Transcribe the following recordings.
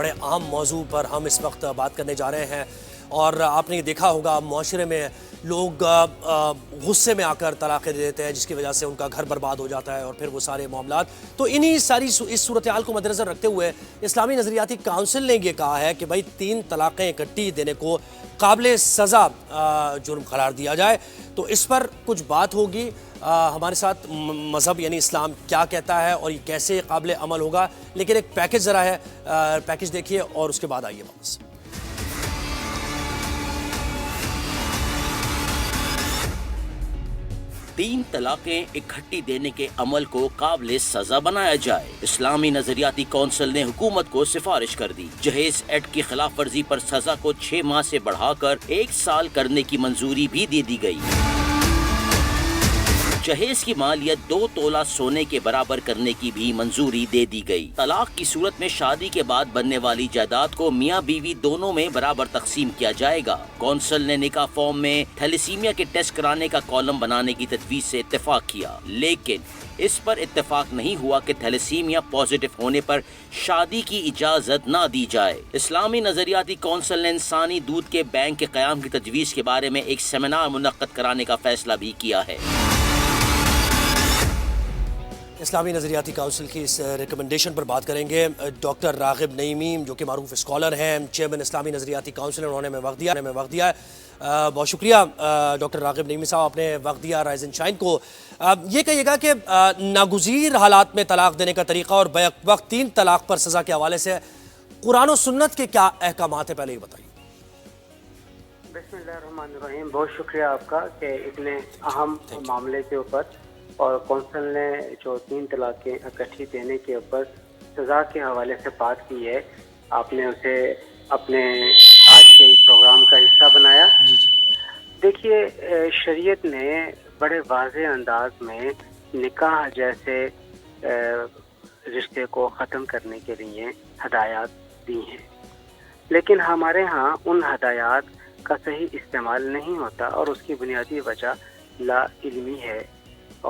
بڑے اہم موضوع پر ہم اس وقت بات کرنے جا رہے ہیں اور آپ نے یہ دیکھا ہوگا معاشرے میں لوگ غصے میں آ کر طلاقیں دے دیتے ہیں جس کی وجہ سے ان کا گھر برباد ہو جاتا ہے اور پھر وہ سارے معاملات تو انہی ساری اس صورتحال کو مد نظر رکھتے ہوئے اسلامی نظریاتی کونسل نے یہ کہا ہے کہ بھائی 3 طلاقیں اکٹھی دینے کو قابل سزا جرم قرار دیا جائے. تو اس پر کچھ بات ہوگی. ہمارے ساتھ مذہب یعنی اسلام کیا کہتا ہے اور یہ کیسے قابل عمل ہوگا, لیکن ایک پیکج ذرا ہے, پیکج دیکھیے اور اس کے بعد آئیے واپس. تین طلاقیں اکٹھی دینے کے عمل کو قابل سزا بنایا جائے. اسلامی نظریاتی کونسل نے حکومت کو سفارش کر دی. جہیز ایکٹ کی خلاف ورزی پر سزا کو 6 ماہ سے بڑھا کر 1 سال کرنے کی منظوری بھی دے دی گئی. جہیز کی مالیت 2 تولہ سونے کے برابر کرنے کی بھی منظوری دے دی گئی. طلاق کی صورت میں شادی کے بعد بننے والی جائیداد کو میاں بیوی دونوں میں برابر تقسیم کیا جائے گا. کونسل نے نکاح فارم میں تھیلیسیمیا کے ٹیسٹ کرانے کا کالم بنانے کی تجویز سے اتفاق کیا, لیکن اس پر اتفاق نہیں ہوا کہ تھیلیسیمیا پازیٹو ہونے پر شادی کی اجازت نہ دی جائے. اسلامی نظریاتی کونسل نے انسانی دودھ کے بینک کے قیام کی تجویز کے بارے میں ایک سیمینار منعقد کرانے کا فیصلہ بھی کیا ہے. اسلامی نظریاتی کونسل کی اس ریکمنڈیشن پر بات کریں گے. ڈاکٹر راغب نعیمی جو کہ معروف اسکالر ہیں, چیئرمین اسلامی نظریاتی کونسل, انہوں نے ہمیں وقت دیا ہے. بہت شکریہ ڈاکٹر راغب نعیمی صاحب, آپ نے وقت دیا رائز اینڈ شائن کو. یہ کہیے گا کہ ناگزیر حالات میں طلاق دینے کا طریقہ اور بیک وقت 3 طلاق پر سزا کے حوالے سے قرآن و سنت کے کیا احکامات ہیں, پہلے یہ بتائیے. بسم اللہ الرحمن الرحیم. بہت شکریہ آپ کا کہ اتنے اہم معاملے کے اوپر اور کونسل نے جو 3 طلاقیں اکٹھی دینے کے اوپر سزا کے حوالے سے بات کی ہے, آپ نے اسے اپنے آج کے پروگرام کا حصہ بنایا. دیکھیے, شریعت نے بڑے واضح انداز میں نکاح جیسے رشتے کو ختم کرنے کے لیے ہدایات دی ہیں, لیکن ہمارے ہاں ان ہدایات کا صحیح استعمال نہیں ہوتا اور اس کی بنیادی وجہ لا علمی ہے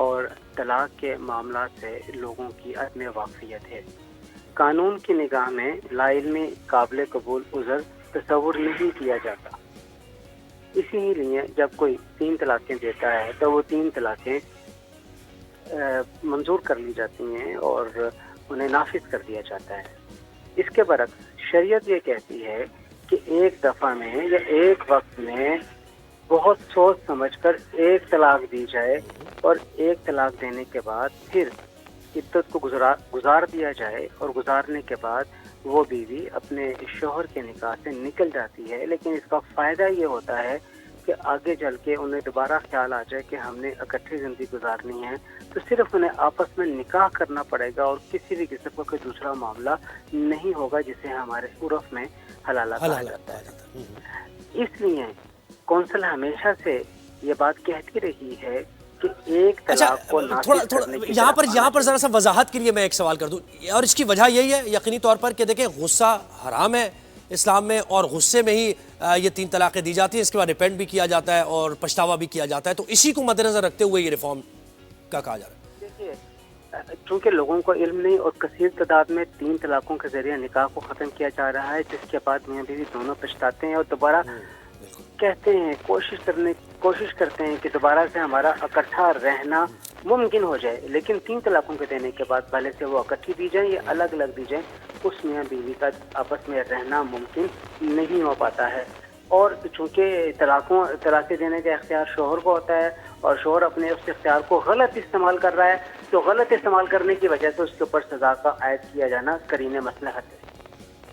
اور طلاق کے معاملات سے لوگوں کی عدم واقفیت ہے. قانون کی نگاہ میں لا علمی قابل قبول عذر تصور نہیں کیا جاتا. اسی لیے جب کوئی 3 طلاقیں دیتا ہے تو وہ 3 طلاقیں منظور کر لی جاتی ہیں اور انہیں نافذ کر دیا جاتا ہے. اس کے برعکس شریعت یہ کہتی ہے کہ ایک دفعہ میں یا ایک وقت میں بہت سوچ سمجھ کر 1 طلاق دی جائے اور 1 طلاق دینے کے بعد پھر عدت کو گزار دیا جائے, اور گزارنے کے بعد وہ بیوی اپنے شوہر کے نکاح سے نکل جاتی ہے. لیکن اس کا فائدہ یہ ہوتا ہے کہ آگے چل کے انہیں دوبارہ خیال آ جائے کہ ہم نے اکٹھی زندگی گزارنی ہے تو صرف انہیں آپس میں نکاح کرنا پڑے گا اور کسی بھی قسم کا کوئی دوسرا معاملہ نہیں ہوگا جسے ہمارے عرف میں حلالہ کہا جاتا ہے. اس لیے کونسل ہمیشہ سے یہ بات کہتی رہی ہے کہ 1 طلاق کو نافذ کرنے کی یہاں پر ذرا سا وضاحت کے لیے میں ایک سوال کر دوں, اور اس کی وجہ یہی ہے یقینی طور پر کہ دیکھیں غصہ حرام ہے اسلام میں, اور غصے میں ہی یہ 3 طلاقیں دی جاتی ہیں, اس کے بعد ریپینٹ بھی کیا جاتا ہے اور پچھتاوا بھی کیا جاتا ہے. تو اسی کو مد نظر رکھتے ہوئے یہ ریفارم کا کہا جا رہا ہے. دیکھیے, چونکہ لوگوں کو علم نہیں اور کثیر تعداد میں 3 طلاقوں کے ذریعے نکاح کو ختم کیا جا رہا ہے, جس کے بعد میاں بیوی دونوں پچھتاتے ہیں اور دوبارہ کہتے ہیں, کوشش کرتے ہیں کہ دوبارہ سے ہمارا اکٹھا رہنا ممکن ہو جائے. لیکن 3 طلاقوں کے دینے کے بعد پہلے سے وہ اکٹھی دی جائیں یا الگ الگ دی جائیں, اس میاں بیوی کا آپس میں رہنا ممکن نہیں ہو پاتا ہے. اور چونکہ طلاقیں دینے کا اختیار شوہر کو ہوتا ہے اور شوہر اپنے اس اختیار کو غلط استعمال کر رہا ہے, تو غلط استعمال کرنے کی وجہ سے اس کے اوپر سزا کا عائد کیا جانا قرین مصلحت ہے.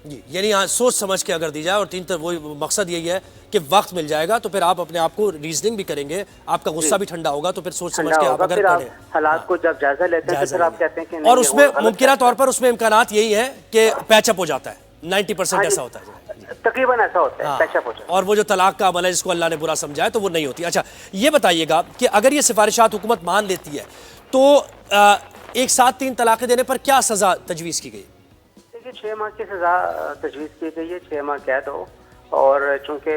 جی, یعنی سوچ سمجھ کے اگر دی جائے, اور 3 وہی مقصد یہی ہے کہ وقت مل جائے گا تو پھر آپ اپنے آپ کو ریزننگ بھی کریں گے, آپ کا غصہ بھی ٹھنڈا ہوگا, تو پھر سوچ سمجھ کے آپ اگر کریں حالات کو جب جائزہ لیتے ہیں تو پھر آپ کہتے ہیں کہ اور اس میں ممکنہ طور پر اس میں امکانات یہی ہے کہ پیچ اپ ہو جاتا ہے, 90% ایسا ہوتا ہے, تقریباً ایسا ہوتا ہے, پیچ اپ ہو جاتا ہے. اور وہ جو طلاق کا عمل ہے جس کو اللہ نے برا سمجھا ہے تو وہ نہیں ہوتی. اچھا, یہ بتائیے گا کہ اگر یہ سفارشات حکومت مان لیتی ہے تو ایک ساتھ 3 طلاقیں دینے پر کیا سزا تجویز کی گئی؟ 6 ماہ کی سزا تجویز کی گئی ہے, 6 ماہ قید ہو, اور چونکہ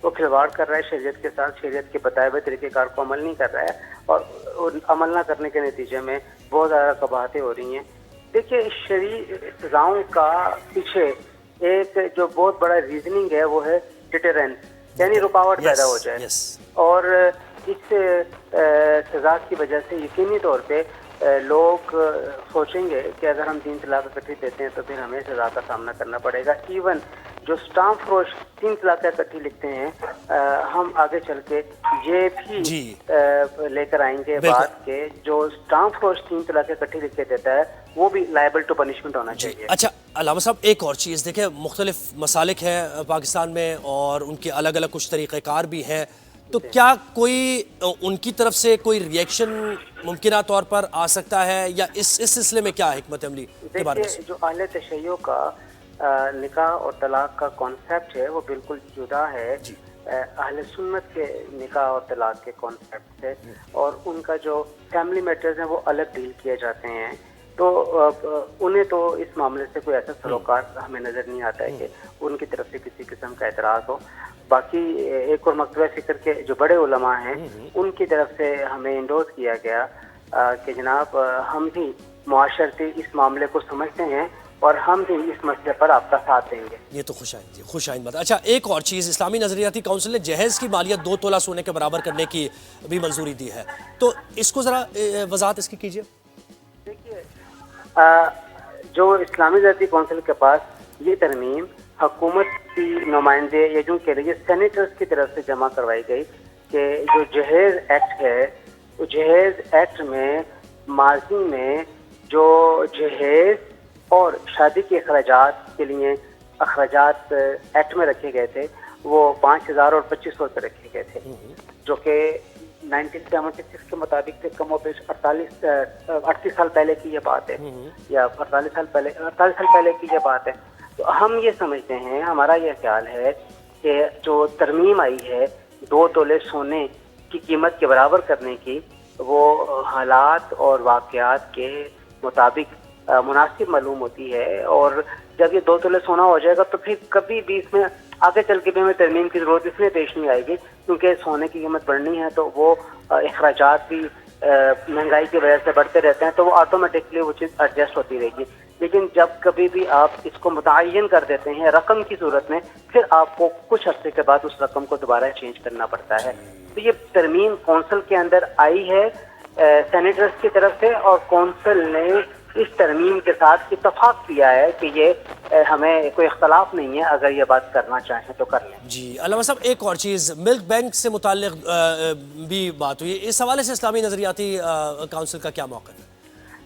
وہ کھلواڑ کر رہا ہے شریعت کے ساتھ, شریعت کے بتائے ہوئے طریقہ کار کو عمل نہیں کر رہا ہے, اور عمل نہ کرنے کے نتیجے میں بہت زیادہ قباحتیں ہو رہی ہیں. دیکھیے, شرعی سزاؤں کا پیچھے ایک جو بہت بڑا ریزننگ ہے وہ ہے ڈیٹرنس، یعنی رکاوٹ پیدا ہو جائے. اور اس سزا کی وجہ سے یقینی طور پہ لوگ سوچیں گے کہ اگر ہم 3 طلاق اکٹھی دیتے ہیں تو پھر ہمیں سزا کا سامنا کرنا پڑے گا. ایون جو اسٹامپ فروش 3 طلاق اکٹھی لکھتے ہیں، ہم آگے چل کے یہ بھی لے کر آئیں گے بات کہ جو اسٹامپ فروش 3 طلاق اکٹھی لکھ کے دیتا ہے وہ بھی لائبل ٹو پنشمنٹ ہونا چاہیے. اچھا علامہ صاحب، ایک اور چیز دیکھیں، مختلف مسالک ہیں پاکستان میں اور ان کے الگ الگ کچھ طریقہ کار بھی ہیں، تو کیا کوئی ان کی طرف سے کوئی ریئیکشن ممکنہ طور پر آ سکتا ہے، یا اس سلسلے میں کیا حکمت عملی کے بارے میں؟ دیکھیے، جو اہل تشیع کا نکاح اور طلاق کا کانسیپٹ ہے وہ بالکل جدا ہے اہل سنت کے نکاح اور طلاق کے کانسیپٹ سے، اور ان کا جو فیملی میٹرز ہیں وہ الگ ڈیل کیے جاتے ہیں. تو انہیں تو اس معاملے سے کوئی ایسا سروکار ہمیں نظر نہیں آتا ہے کہ ان کی طرف سے کسی قسم کا اعتراض ہو. باقی ایک اور مکتبہ فکر کے جو بڑے علماء ہیں ان کی طرف سے ہمیں انڈورس کیا گیا کہ جناب ہم بھی معاشرتی اس معاملے کو سمجھتے ہیں اور ہم بھی اس مسئلے پر آپ کا ساتھ دیں گے. یہ تو خوش آئند بات. اچھا، ایک اور چیز، اسلامی نظریاتی کونسل نے جہیز کی مالیت 2 تولہ سونے کے برابر کرنے کی بھی منظوری دی ہے، تو اس کو ذرا وضاحت اس کی کیجیے. دیکھیے، جو اسلامی نظریاتی کونسل کے پاس یہ ترمیم حکومت کی نمائندے یا جو کہہ لیجیے سینیٹرز کی طرف سے جمع کروائی گئی کہ جو جہیز ایکٹ ہے، وہ جہیز ایکٹ میں ماضی میں جو جہیز اور شادی کے اخراجات کے لیے اخراجات ایکٹ میں رکھے گئے تھے وہ 5,000 اور 2,500 روپے رکھے گئے تھے، جو کہ 1976 کے مطابق سے کم و بیش 38 سال پہلے کی یہ بات ہے، یا 48 سال پہلے کی یہ بات ہے. تو ہم یہ سمجھتے ہیں، ہمارا یہ خیال ہے کہ جو ترمیم آئی ہے 2 تولے سونے کی قیمت کے برابر کرنے کی، وہ حالات اور واقعات کے مطابق مناسب معلوم ہوتی ہے. اور جب یہ 2 تولے سونا ہو جائے گا تو پھر کبھی بھی اس میں آگے چل کے بھی ہمیں ترمیم کی ضرورت اس لیے پیش نہیں آئے گی کیونکہ سونے کی قیمت بڑھنی ہے تو وہ اخراجات بھی مہنگائی کی وجہ سے بڑھتے رہتے ہیں، تو وہ آٹومیٹکلی وہ چیز ایڈجسٹ ہوتی رہے گی. لیکن جب کبھی بھی آپ اس کو متعین کر دیتے ہیں رقم کی صورت میں، پھر آپ کو کچھ عرصے کے بعد اس رقم کو دوبارہ چینج کرنا پڑتا ہے. تو یہ ترمیم کونسل کے اندر آئی ہے سینیٹرز کی طرف سے، اور کونسل نے اس ترمیم کے ساتھ اتفاق کیا ہے کہ یہ ہمیں کوئی اختلاف نہیں ہے، اگر یہ بات کرنا چاہیں تو کر لیں. جی علامہ صاحب، ایک اور چیز، ملک بینک سے متعلق بھی بات ہوئی، اس حوالے سے اسلامی نظریاتی کونسل کا کیا موقف ہے؟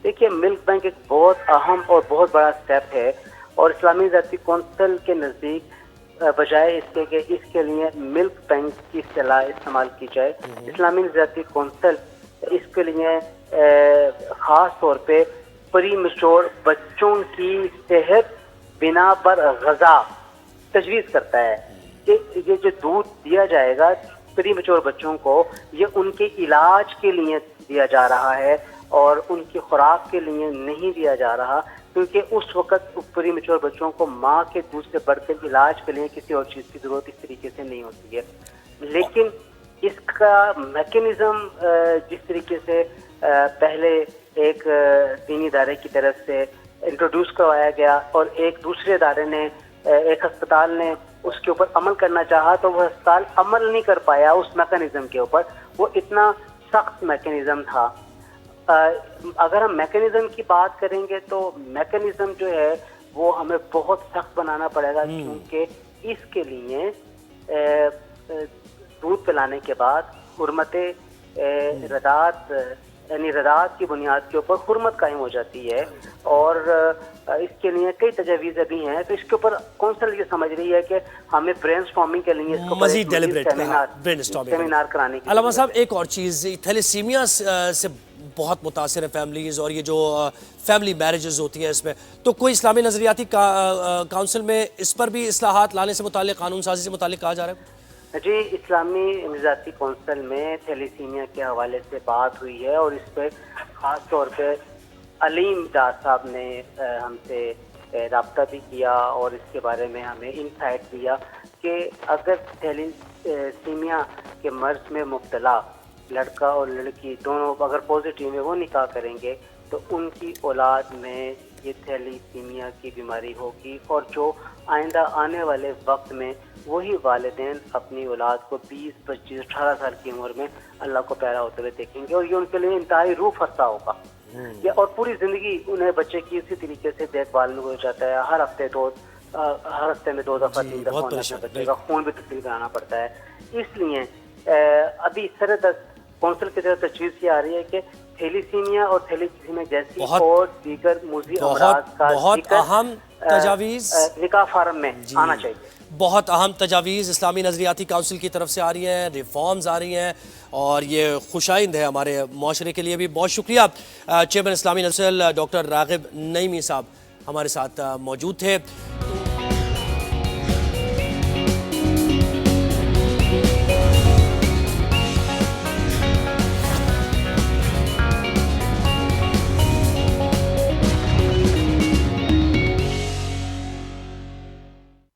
دیکھیے، ملک بینک ایک بہت اہم اور بہت بڑا سٹیپ ہے، اور اسلامی نظریاتی کونسل کے نزدیک بجائے اس کے کہ اس کے لیے ملک بینک کی اصطلاح استعمال کی جائے، اسلامی نظریاتی کونسل اس کے لیے خاص طور پہ پری میچور بچوں کی صحت بنا پر غذا تجویز کرتا ہے کہ یہ جو دودھ دیا جائے گا پری میچور بچوں کو، یہ ان کے علاج کے لیے دیا جا رہا ہے اور ان کی خوراک کے لیے نہیں دیا جا رہا، کیونکہ اس وقت پری میچور بچوں کو ماں کے دودھ سے بڑھ کر علاج کے لیے کسی اور چیز کی ضرورت اس طریقے سے نہیں ہوتی ہے. لیکن اس کا میکینزم جس طریقے سے پہلے ایک دینی ادارے کی طرف سے انٹروڈیوس کروایا گیا اور ایک دوسرے ادارے نے، ایک ہسپتال نے اس کے اوپر عمل کرنا چاہا تو وہ ہسپتال عمل نہیں کر پایا اس میکینزم کے اوپر. وہ اتنا سخت میکینزم تھا. اگر ہم میکینزم کی بات کریں گے تو میکینزم جو ہے وہ ہمیں بہت سخت بنانا پڑے گا، کیونکہ اس کے لیے دودھ پلانے کے بعد حرمت رضاعت، یعنی رضاعت کی بنیاد کے اوپر حرمت قائم ہو جاتی ہے، اور اس کے لیے کئی تجاویزیں بھی ہیں. تو اس کے اوپر کونسل یہ سمجھ رہی ہے کہ ہمیں برین اسٹارمنگ کے لیے اس کو مزید سیمینار کرانے کی. علامہ صاحب، ایک اور چیز، تھیلیسیمیا سے بہت متاثر ہے فیملیز، اور یہ جو فیملی میرجز ہوتی ہیں اس میں، تو کوئی اسلامی نظریاتی کونسل میں اس پر بھی اصلاحات لانے سے متعلق، قانون سازی سے متعلق کہا جا رہا ہے؟ جی، اسلامی نظریاتی کونسل میں تھیلیسیمیا کے حوالے سے بات ہوئی ہے، اور اس پہ خاص طور پہ علیم ڈار صاحب نے ہم سے رابطہ بھی کیا اور اس کے بارے میں ہمیں انسائٹ دیا کہ اگر تھیلیسیمیا کے مرض میں مبتلا لڑکا اور لڑکی دونوں اگر پازیٹیو میں وہ نکاح کریں گے تو ان کی اولاد میں یہ تھیلیسیمیا کی بیماری ہوگی، اور جو آئندہ آنے والے وقت میں وہی والدین اپنی اولاد کو 20, 25, 18 سال کی عمر میں اللہ کو پیارا ہوتے ہوئے دیکھیں گے، اور یہ ان کے لیے انتہائی روح فرسا ہوگا۔ اور پوری زندگی انہیں بچے کی اسی طریقے سے دیکھ بھال میں گزر جاتا ہے۔ ہر ہفتے میں 2 دفعہ 3 دفعہ اپنے بچے کا خون بھی تبدیل کرانا پڑتا ہے۔ اس لیے ابھی کونسل کی طرف تجویز یہ آ رہی ہے کہ تھیلیسیمیا اور تھیلیسیمیا جیسی اور دیگر موذی امراض کا بہت اہم تجاویز نکاح فارم میں آنا چاہیے۔ بہت اہم تجاویز اسلامی نظریاتی کونسل کی طرف سے آ رہی ہیں، ریفارمز آ رہی ہیں، اور یہ خوشائند ہے ہمارے معاشرے کے لیے بھی۔ بہت شکریہ چیئرمین اسلامی نظریہ ڈاکٹر راغب نعیمی صاحب ہمارے ساتھ موجود تھے۔